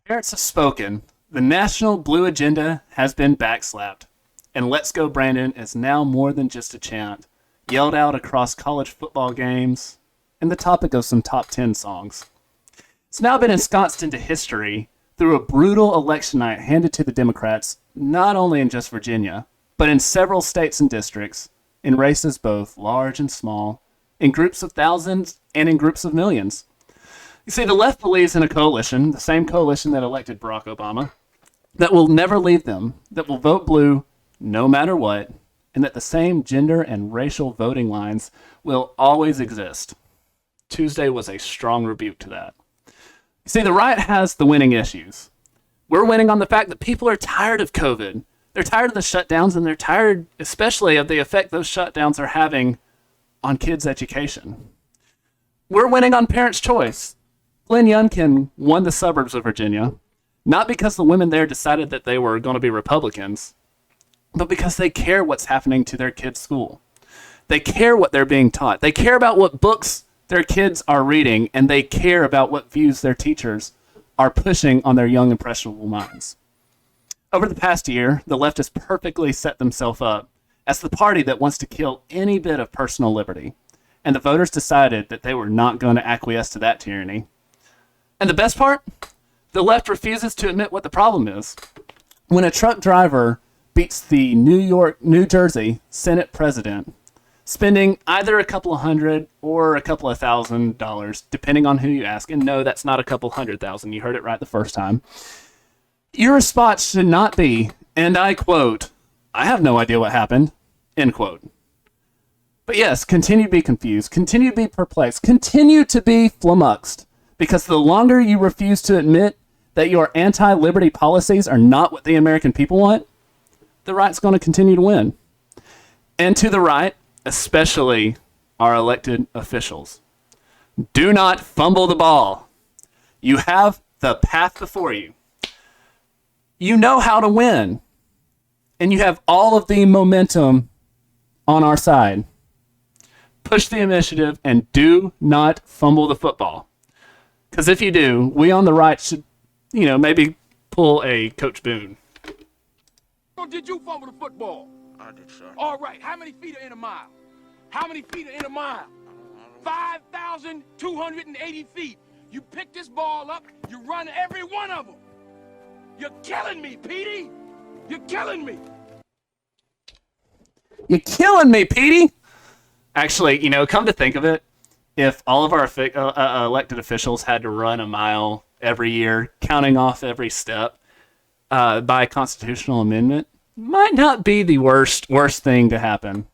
Parents have spoken. The national blue agenda has been backslapped. And Let's Go Brandon is now more than just a chant, yelled out across college football games, and the topic of some top 10 songs. It's now been ensconced into history through a brutal election night handed to the Democrats, not only in just Virginia, but in several states and districts, in races both large and small, in groups of thousands and in groups of millions. You see, the left believes in a coalition, the same coalition that elected Barack Obama, that will never leave them, that will vote blue no matter what, and that the same gender and racial voting lines will always exist. Tuesday was a strong rebuke to that. You see, the right has the winning issues. We're winning on the fact that people are tired of COVID. They're tired of the shutdowns, and they're tired especially of the effect those shutdowns are having on kids' education. We're winning on parents' choice. Glenn Youngkin won the suburbs of Virginia, not because the women there decided that they were going to be Republicans, but because they care what's happening to their kids' school. They care what they're being taught. They care about what books their kids are reading, and they care about what views their teachers are pushing on their young, impressionable minds. Over the past year, the left has perfectly set themselves up as the party that wants to kill any bit of personal liberty, and the voters decided that they were not going to acquiesce to that tyranny. And the best part? The left refuses to admit what the problem is. When a truck driver beats the New Jersey Senate president, spending either a couple of $100 or a couple of $1,000, depending on who you ask, and no, that's not a couple $100,000, you heard it right the first time, your response should not be, and I quote, "I have no idea what happened," end quote. But yes, continue to be confused, continue to be perplexed, continue to be flummoxed, because the longer you refuse to admit that your anti-liberty policies are not what the American people want, the right's going to continue to win. And to the right, especially our elected officials, do not fumble the ball. You have the path before you. You know how to win. And you have all of the momentum on our side. Push the initiative and do not fumble the football. Because if you do, we on the right should, maybe pull a Coach Boone. Or did you fumble the football? I did, sir. All right. How many feet are in a mile? How many feet are in a mile? 5,280 feet. You pick this ball up, you run every one of them. You're killing me, Petey. You're killing me. You're killing me, Petey. Actually, come to think of it, if all of our elected officials had to run a mile every year, counting off every step by constitutional amendment, might not be the worst thing to happen.